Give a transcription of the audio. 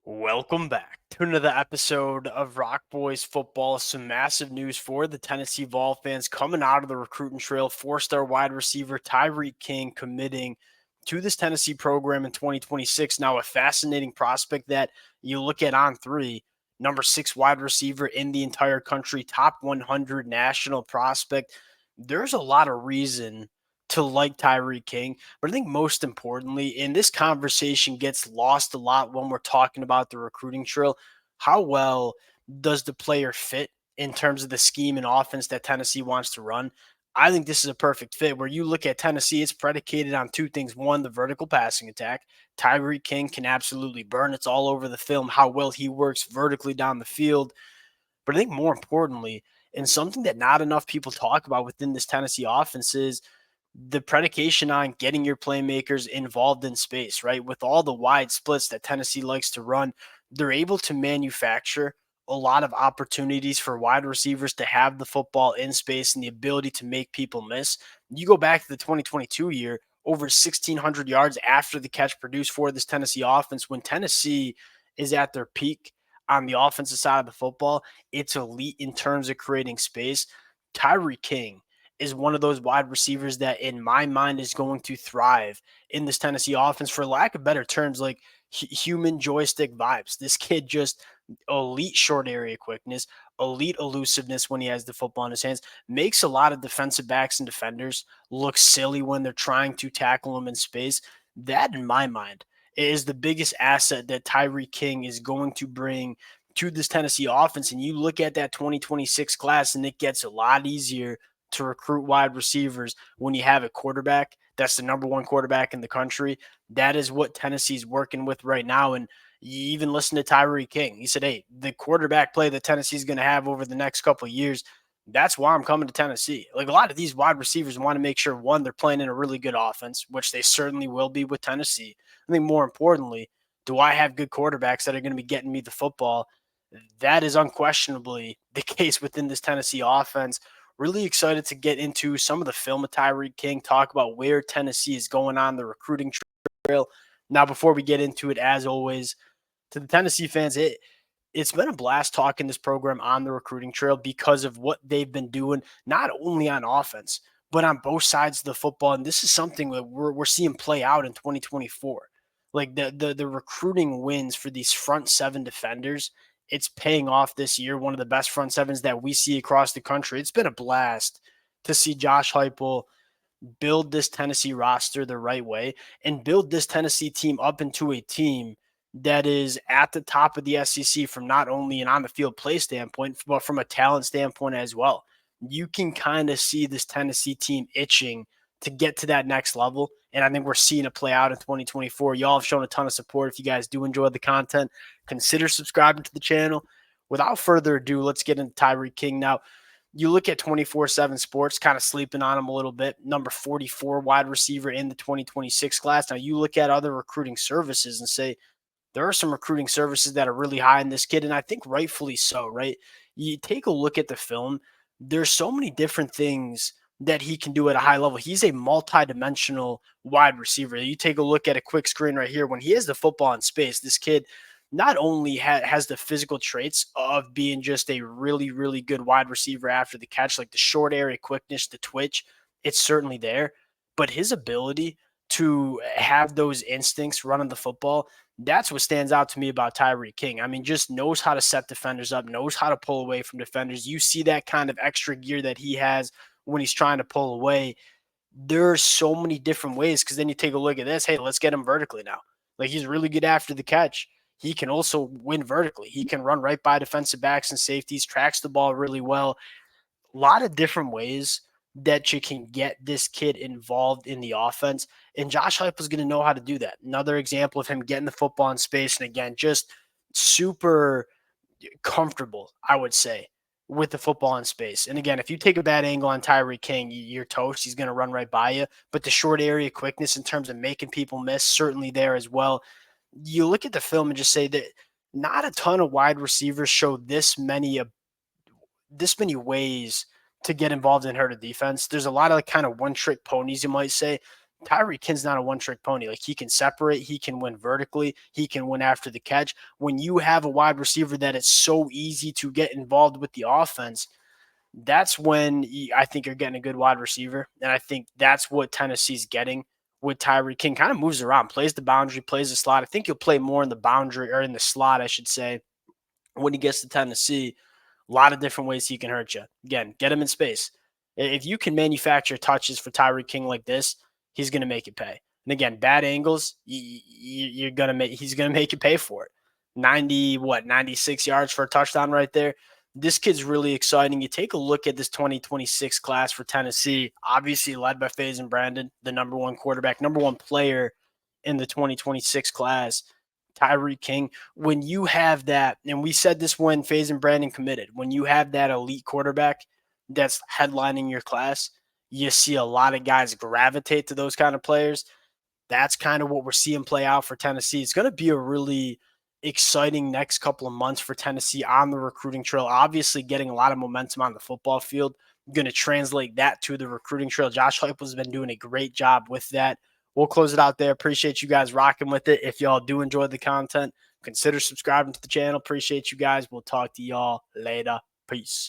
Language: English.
Welcome back to another episode of Rock Boys Football. Some massive news for the Tennessee Vol fans coming out of the recruiting trail. Four-star wide receiver Tyreek King committing to this Tennessee program in 2026. Now, a fascinating prospect that you look at on three, number 6 wide receiver in the entire country, top 100 national prospect. There's a lot of reason to like Tyreek King. But I think most importantly, and this conversation gets lost a lot when we're talking about the recruiting trail, how well does the player fit in terms of the scheme and offense that Tennessee wants to run? I think this is a perfect fit where you look at Tennessee, it's predicated on two things. One, the vertical passing attack. Tyreek King can absolutely burn. It's all over the film how well he works vertically down the field. But I think more importantly, and something that not enough people talk about within this Tennessee offense is the predication on getting your playmakers involved in space, right? With all the wide splits that Tennessee likes to run, they're able to manufacture a lot of opportunities for wide receivers to have the football in space and the ability to make people miss. You go back to the 2022 year, over 1,600 yards after the catch produced for this Tennessee offense. When Tennessee is at their peak on the offensive side of the football, it's elite in terms of creating space. Tyreek King is one of those wide receivers that, in my mind, is going to thrive in this Tennessee offense, for lack of better terms, like human joystick vibes. This kid just elite short area quickness, elite elusiveness when he has the football in his hands, makes a lot of defensive backs and defenders look silly when they're trying to tackle him in space. That, in my mind, is the biggest asset that Tyreek King is going to bring to this Tennessee offense. And you look at that 2026 class, and it gets a lot easier to recruit wide receivers when you have a quarterback that's the number one quarterback in the country. That is what Tennessee's working with right now. And you even listen to Tyreek King. He said, hey, the quarterback play that Tennessee's going to have over the next couple of years, that's why I'm coming to Tennessee. Like, a lot of these wide receivers want to make sure, one, they're playing in a really good offense, which they certainly will be with Tennessee. I think more importantly, do I have good quarterbacks that are going to be getting me the football? That is unquestionably the case within this Tennessee offense. Really excited to get into some of the film of Tyreek King, talk about where Tennessee is going on the recruiting trail. Now, before we get into it, as always, to the Tennessee fans, it's been a blast talking this program on the recruiting trail because of what they've been doing, not only on offense, but on both sides of the football. And this is something that we're seeing play out in 2024. Like the recruiting wins for these front seven defenders, it's paying off this year. One of the best front sevens that we see across the country. It's been a blast to see Josh Heupel build this Tennessee roster the right way and build this Tennessee team up into a team that is at the top of the SEC from not only an on the field play standpoint, but from a talent standpoint as well. You can kind of see this Tennessee team itching to get to that next level. And I think we're seeing it play out in 2024. Y'all have shown a ton of support. If you guys do enjoy the content, consider subscribing to the channel. Without further ado, let's get into Tyreek King now. You look at 24/7 Sports, kind of sleeping on him a little bit. Number 44 wide receiver in the 2026 class. Now, you look at other recruiting services and say, there are some recruiting services that are really high in this kid, and I think rightfully so, right? You take a look at the film, there's so many different things that he can do at a high level. He's a multi-dimensional wide receiver. You take a look at a quick screen right here. When he has the football in space, this kid not only has the physical traits of being just a really, really good wide receiver after the catch, like the short area quickness, the twitch, it's certainly there, but his ability to have those instincts running the football, that's what stands out to me about Tyreek King. I mean, just knows how to set defenders up, knows how to pull away from defenders. You see that kind of extra gear that he has when he's trying to pull away. There's so many different ways, because then you take a look at this. Hey, let's get him vertically now. Like, he's really good after the catch. He can also win vertically. He can run right by defensive backs and safeties, tracks the ball really well. A lot of different ways that you can get this kid involved in the offense. And Josh Heupel's going to know how to do that. Another example of him getting the football in space. And again, just super comfortable, I would say, with the football in space. And again, if you take a bad angle on Tyreek King, you're toast. He's going to run right by you. But the short area quickness in terms of making people miss, certainly there as well. You look at the film and just say that not a ton of wide receivers show this many ways to get involved in her defense. There's a lot of kind of one trick ponies, you might say. Tyreek King's not a one-trick pony. Like, he can separate, he can win vertically, he can win after the catch. When you have a wide receiver that it's so easy to get involved with the offense, that's when I think you're getting a good wide receiver. And I think that's what Tennessee's getting with Tyreek King. Kind of moves around, plays the boundary, plays the slot. I think he'll play more in the boundary, or in the slot, I should say, when he gets to Tennessee. A lot of different ways he can hurt you. Again, get him in space. If you can manufacture touches for Tyreek King like this, he's going to make it pay. And again, bad angles, you're gonna make he's gonna make you pay for it. 96 yards for a touchdown right there. This kid's really exciting. You take a look at this 2026 class for Tennessee, obviously led by Faison Brandon, the number one quarterback, number one player in the 2026 class. Tyreek King, when you have that, and we said this when Faison Brandon committed, when you have that elite quarterback that's headlining your class, you see a lot of guys gravitate to those kind of players. That's kind of what we're seeing play out for Tennessee. It's going to be a really exciting next couple of months for Tennessee on the recruiting trail. Obviously, getting a lot of momentum on the football field, going to translate that to the recruiting trail. Josh Heupel's been doing a great job with that. We'll close it out there. Appreciate you guys rocking with it. If y'all do enjoy the content, consider subscribing to the channel. Appreciate you guys. We'll talk to y'all later. Peace.